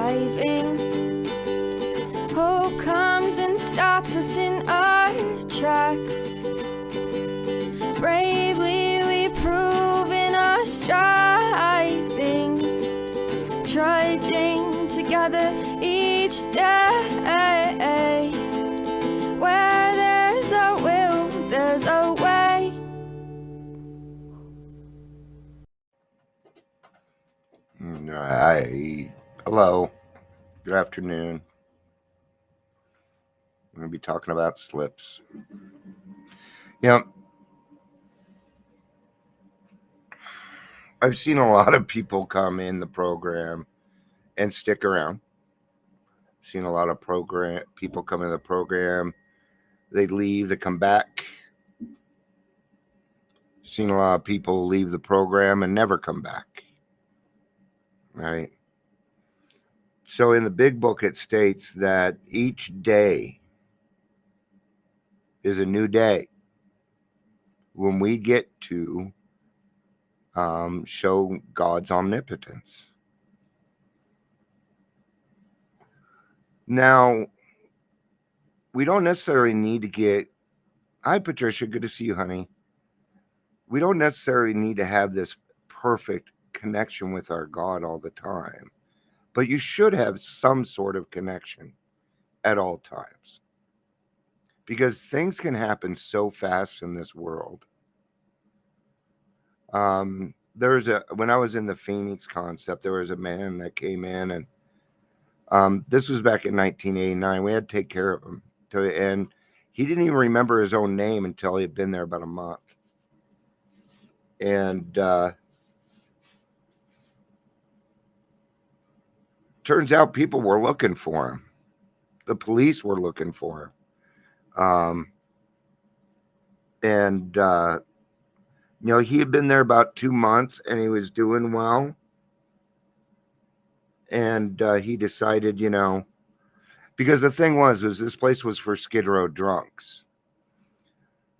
driving. Hope comes and stops us in our tracks. Bravely we prove in our striving, trudging together each day. Where there's a will, there's a way. Hi. Hello. Good afternoon. We're going to be talking about slips. I've seen a lot of people come in the program and stick around. I've seen a lot of people come in the program, they leave, they come back. I've seen a lot of people leave the program and never come back. Right? So in the big book, it states that each day is a new day when we get to show God's omnipotence. Now, we don't necessarily need to get... Hi, Patricia. Good to see you, honey. We don't necessarily need to have this perfect connection with our God all the time, but you should have some sort of connection at all times, because things can happen so fast in this world. When I was in the Phoenix concept, there was a man that came in, and this was back in 1989. We had to take care of him, and he didn't even remember his own name until he had been there about a month. And turns out people were looking for him. The police were looking for him. He had been there about 2 months, and he was doing well. And he decided, because the thing was this place was for Skid Row drunks.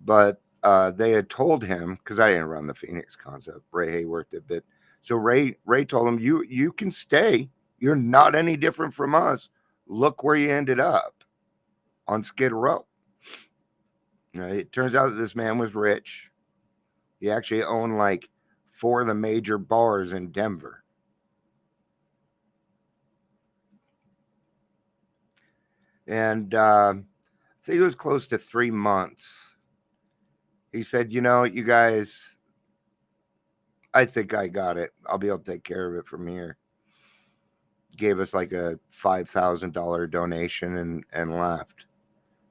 But they had told him, because I didn't run the Phoenix concept, Ray Hayworth did bit. So Ray told him, you can stay. You're not any different from us. Look where you ended up, on Skid Row. It turns out that this man was rich. He actually owned like 4 of the major bars in Denver. And so he was close to 3 months. He said, you guys, I think I got it. I'll be able to take care of it from here. Gave us like a $5,000 donation and left.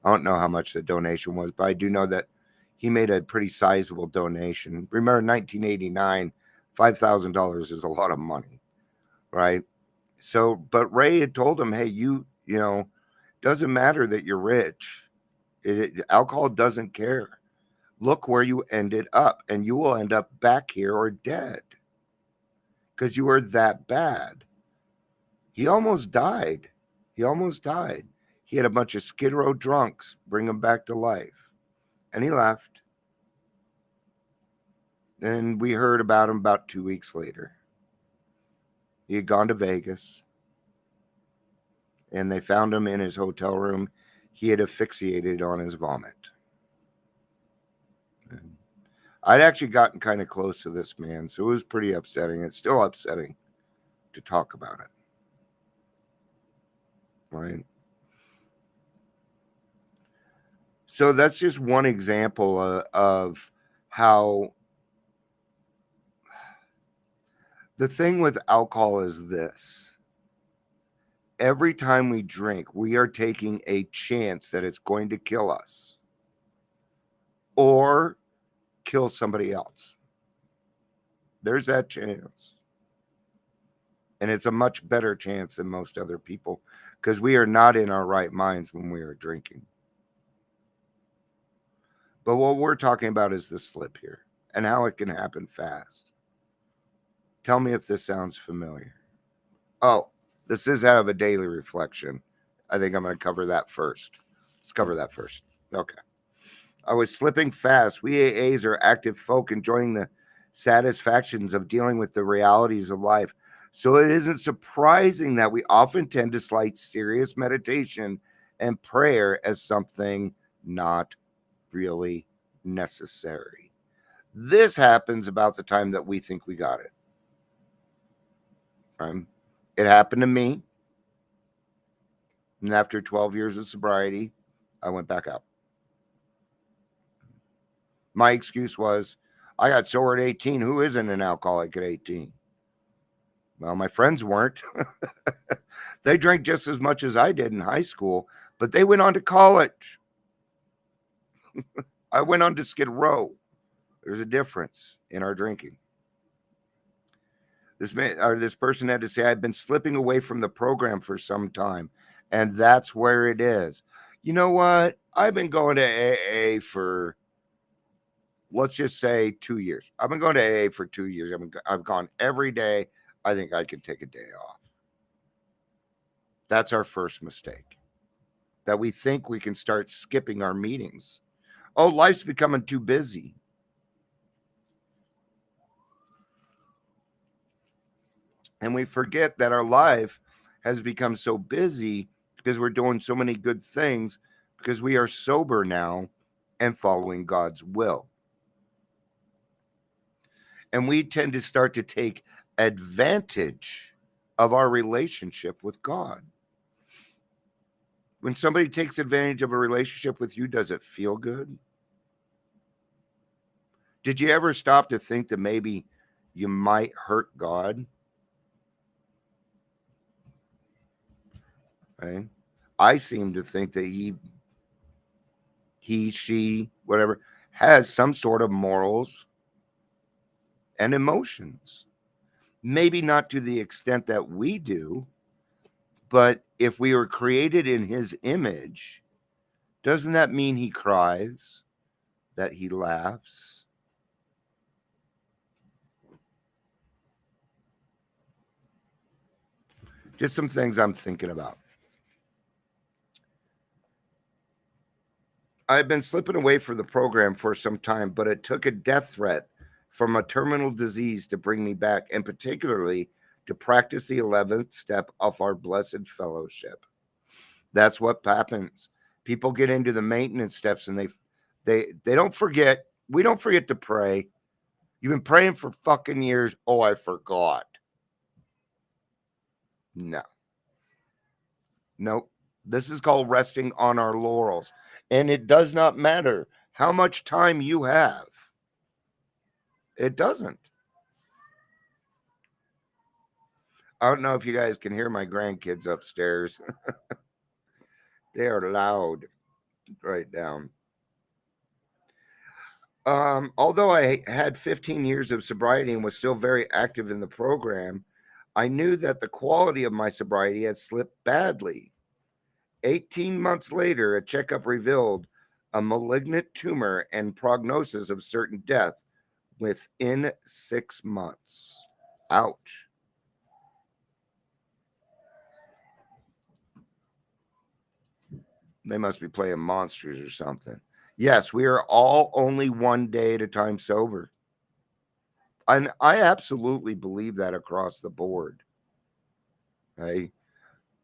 I don't know how much the donation was, but I do know that he made a pretty sizable donation. Remember, 1989, $5,000 is a lot of money, right? So, but Ray had told him, hey, doesn't matter that you're rich. Alcohol doesn't care. Look where you ended up, and you will end up back here or dead, because you were that bad. He almost died. He had a bunch of Skid Row drunks bring him back to life, and he left. And we heard about him about 2 weeks later. He had gone to Vegas, and they found him in his hotel room. He had asphyxiated on his vomit. And I'd actually gotten kind of close to this man, so it was pretty upsetting. It's still upsetting to talk about it. Right? So that's just one example of how the thing with alcohol is this. Every time we drink, we are taking a chance that it's going to kill us or kill somebody else. There's that chance. And it's a much better chance than most other people, because we are not in our right minds when we are drinking. But what we're talking about is the slip here and how it can happen fast. Tell me if this sounds familiar. Oh, this is out of a daily reflection. I think I'm going to cover that first. Let's cover that first. Okay. I was slipping fast. We AAs are active folk enjoying the satisfactions of dealing with the realities of life. So it isn't surprising that we often tend to slight serious meditation and prayer as something not really necessary. This happens about the time that we think we got it. It happened to me. And after 12 years of sobriety, I went back out. My excuse was, I got sober at 18. Who isn't an alcoholic at 18? Well, my friends weren't. They drank just as much as I did in high school, but they went on to college. I went on to Skid Row. There's a difference in our drinking. This person had to say, I've been slipping away from the program for some time, and that's where it is. You know what? I've been going to AA for, let's just say, 2 years. I've been going to AA for 2 years. I've gone every day. I think I could take a day off. That's our first mistake, that we think we can start skipping our meetings. Oh, life's becoming too busy. And we forget that our life has become so busy because we're doing so many good things because we are sober now and following God's will. And we tend to start to take advantage of our relationship with God. When somebody takes advantage of a relationship with you, does it feel good? Did you ever stop to think that maybe you might hurt God? Right? I seem to think that she, whatever, has some sort of morals and emotions. Maybe not to the extent that we do, but if we were created in his image, doesn't that mean he cries, that he laughs? Just some things I'm thinking about. I've been slipping away from the program for some time, but it took a death threat from a terminal disease to bring me back, and particularly to practice the 11th step of our blessed fellowship. That's what happens. People get into the maintenance steps and they don't forget. We don't forget to pray. You've been praying for fucking years. Oh, I forgot. No. Nope. This is called resting on our laurels. And it does not matter how much time you have. It doesn't. I don't know if you guys can hear my grandkids upstairs. They are loud right down. Although I had 15 years of sobriety and was still very active in the program, I knew that the quality of my sobriety had slipped badly. 18 months later, a checkup revealed a malignant tumor and prognosis of certain death within 6 months. Ouch. They must be playing monsters or something. Yes, we are all only one day at a time sober. And I absolutely believe that across the board. Right?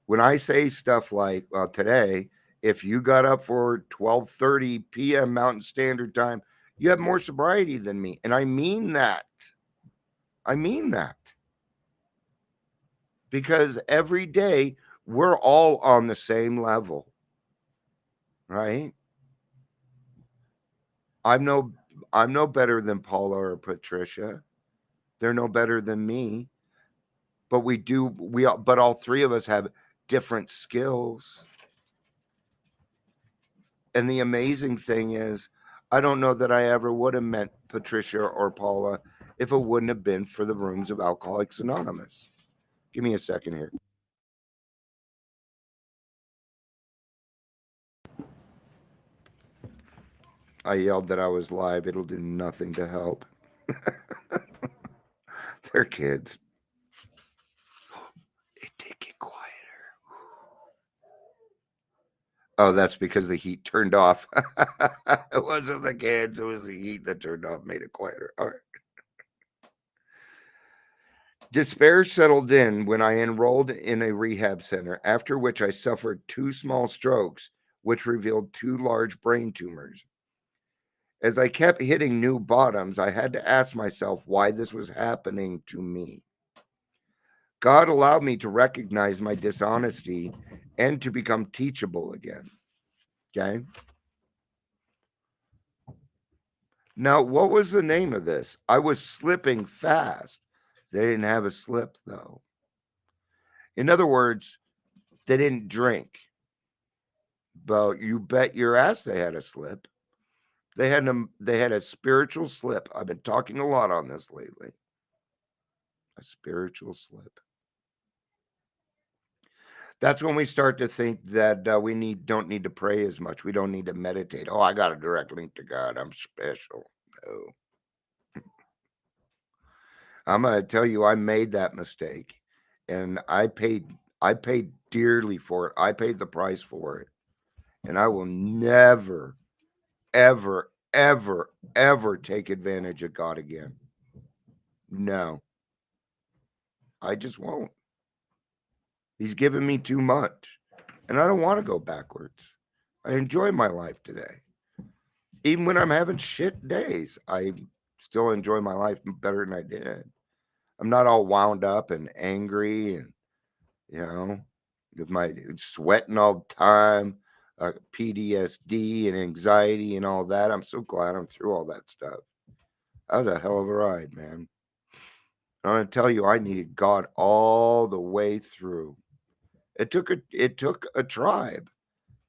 When I say stuff like, well, today, if you got up for 12:30 p.m. Mountain Standard Time, you have more sobriety than me. And I mean that. I mean that. Because every day we're all on the same level. Right? I'm no better than Paula or Patricia. They're no better than me. But but all three of us have different skills. And the amazing thing is, I don't know that I ever would have met Patricia or Paula if it wouldn't have been for the rooms of Alcoholics Anonymous. Give me a second here. I yelled that I was live. It'll do nothing to help. They're kids. It did get quieter. Oh, that's because the heat turned off. It wasn't the kids. It was the heat that turned off, made it quieter. All right. Despair settled in when I enrolled in a rehab center, after which I suffered 2 small strokes, which revealed 2 large brain tumors. As I kept hitting new bottoms, I had to ask myself why this was happening to me. God allowed me to recognize my dishonesty and to become teachable again. Okay. Now, what was the name of this? I was slipping fast. They didn't have a slip, though. In other words, they didn't drink. But you bet your ass they had a slip. They had a spiritual slip. I've been talking a lot on this lately. A spiritual slip. That's when we start to think that we don't need to pray as much. We don't need to meditate. Oh, I got a direct link to God. I'm special. No. I'm gonna tell you, I made that mistake, and I paid dearly for it. I paid the price for it, and I will never, ever, ever, ever take advantage of God again. No, I just won't. He's given me too much, and I don't want to go backwards. I enjoy my life today. Even when I'm having shit days, I still enjoy my life better than I did. I'm not all wound up and angry and, you know, with my sweating all the time, PTSD and anxiety and all that. I'm so glad I'm through all that stuff. That was a hell of a ride, man. I'm gonna tell you, I needed God all the way through. It took a tribe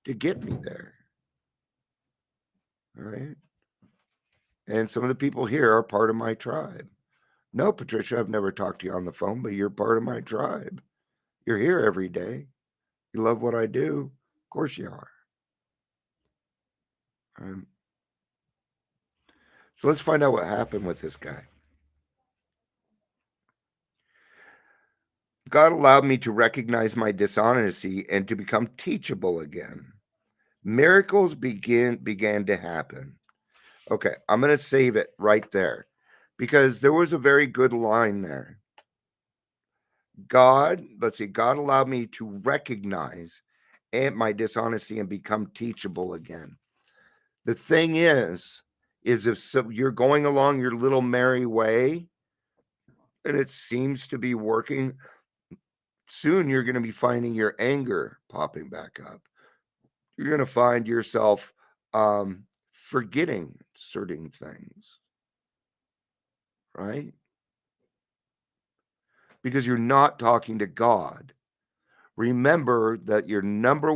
to get me there. All right. And some of the people here are part of my tribe. No, Patricia, I've never talked to you on the phone, but you're part of my tribe. You're here every day. You love what I do. Of course you are. So let's find out what happened with this guy. God allowed me to recognize my dishonesty and to become teachable again. Miracles began to happen. Okay, I'm going to save it right there because there was a very good line there. God allowed me to recognize my dishonesty and become teachable again. The thing is if you're going along your little merry way and it seems to be working, soon you're going to be finding your anger popping back up. You're going to find yourself forgetting certain things, right? Because you're not talking to God. Remember that the number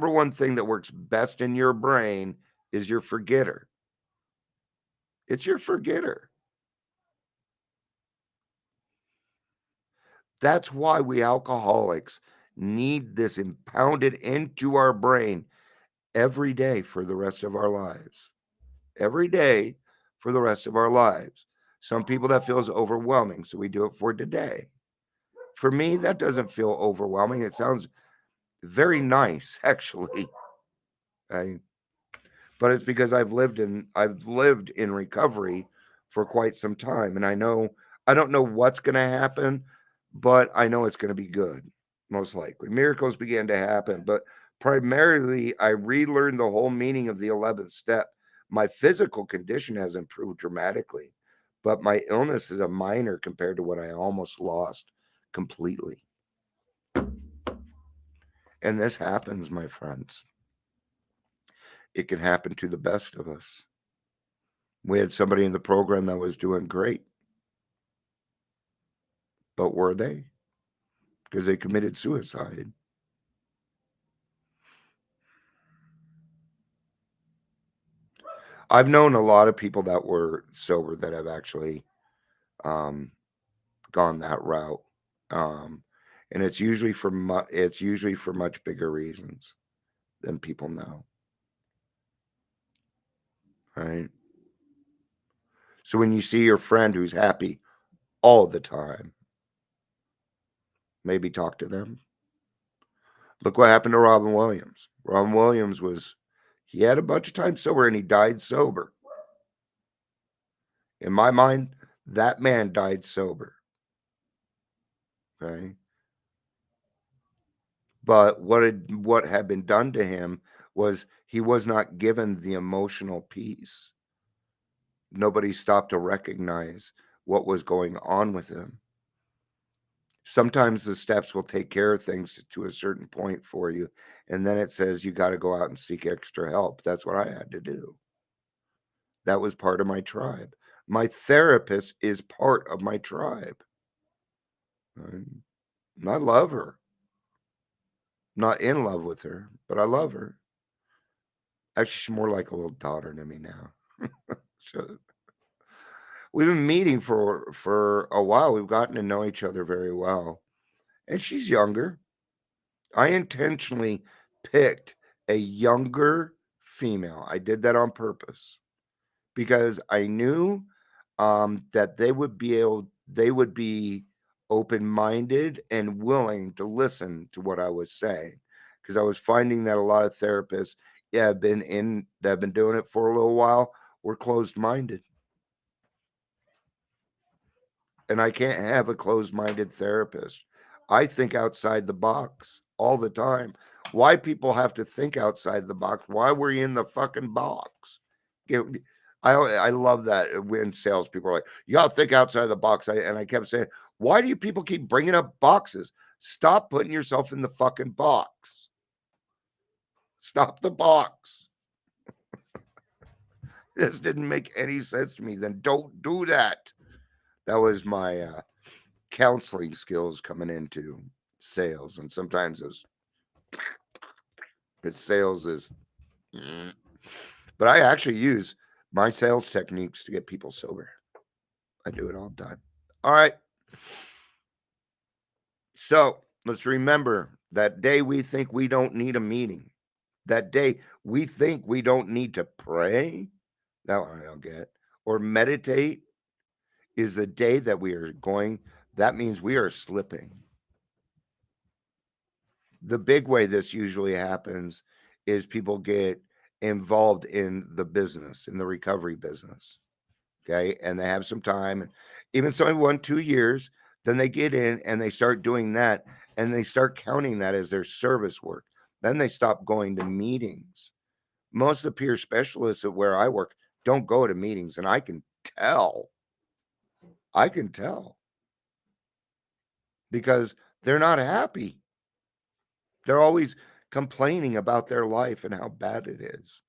one thing that works best in your brain is your forgetter. It's your forgetter. That's why we alcoholics need this impounded into our brain every day for the rest of our lives. Every day for the rest of our lives. Some people that feels overwhelming, so we do it for today. For me, that doesn't feel overwhelming. It sounds very nice, actually. But it's because I've lived in recovery for quite some time, and I don't know what's going to happen, but I know it's going to be good, most likely. Miracles began to happen, but primarily I relearned the whole meaning of the 11th step. My physical condition has improved dramatically, but my illness is a minor compared to what I almost lost completely. And this happens, my friends. It can happen to the best of us. We had somebody in the program that was doing great. But were they? Because they committed suicide. I've known a lot of people that were sober that have actually gone that route. And it's usually for much bigger reasons than people know. Right? So when you see your friend who's happy all the time, maybe talk to them. Look what happened to Robin Williams. Robin Williams he had a bunch of time sober and he died sober. In my mind, that man died sober. Okay. But what had been done to him was he was not given the emotional peace. Nobody stopped to recognize what was going on with him. Sometimes the steps will take care of things to a certain point for you, and then it says you got to go out and seek extra help. That's what I had to do. That was part of my tribe. My therapist is part of my tribe. And I love her. Not in love with her, but I love her. Actually, she's more like a little daughter to me now. So we've been meeting for a while. We've gotten to know each other very well. And she's younger. I intentionally picked a younger female. I did that on purpose because I knew that they would be open-minded and willing to listen to what I was saying. Because I was finding that a lot of therapists, that have been doing it for a little while, were closed-minded. And I can't have a closed-minded therapist. I think outside the box all the time. Why people have to think outside the box? Why were you in the fucking box? I love that when salespeople are like, "You gotta think outside the box." And I kept saying, "Why do you people keep bringing up boxes? Stop putting yourself in the fucking box. Stop the box." This didn't make any sense to me. Then don't do that. That was my counseling skills coming into sales, and sometimes it's sales is, but I actually use my sales techniques to get people sober. I do it all the time. All right. So let's remember that day we think we don't need a meeting. That day we think we don't need to pray. That one I don't get. Or meditate is the day that we are going. That means we are slipping. The big way this usually happens is people get involved in the business, in the recovery business. Okay. And they have some time, and even some 1-2 years, then they get in and they start doing that, and they start counting that as their service work. Then they stop going to meetings. Most of the peer specialists at where I work don't go to meetings, and I can tell. I can tell because they're not happy. They're always complaining about their life and how bad it is.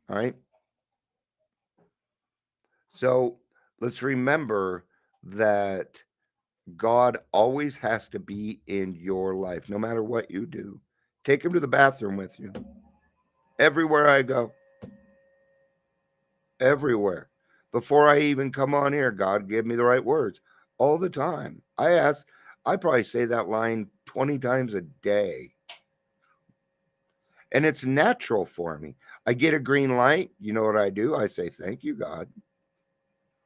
All right. So let's remember that God always has to be in your life, no matter what you do. Take him to the bathroom with you. Everywhere I go, everywhere. Before I even come on here, God, give me the right words all the time. I probably say that line 20 times a day. And it's natural for me. I get a green light. You know what I do? I say, thank you, God,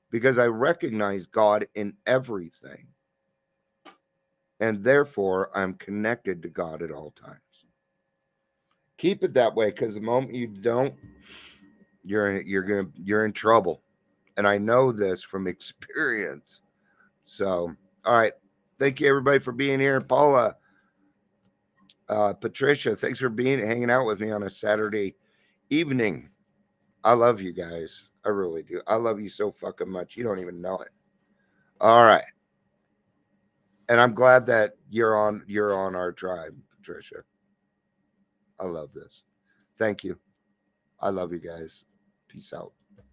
because I recognize God in everything. And therefore, I'm connected to God at all times. Keep it that way, because the moment you don't, you're in trouble. And I know this from experience. So, all right. Thank you everybody for being here. Paula, Patricia, thanks for hanging out with me on a Saturday evening. I love you guys. I really do. I love you so fucking much. You don't even know it. All right. And I'm glad that you're on our tribe, Patricia. I love this. Thank you. I love you guys. Peace out.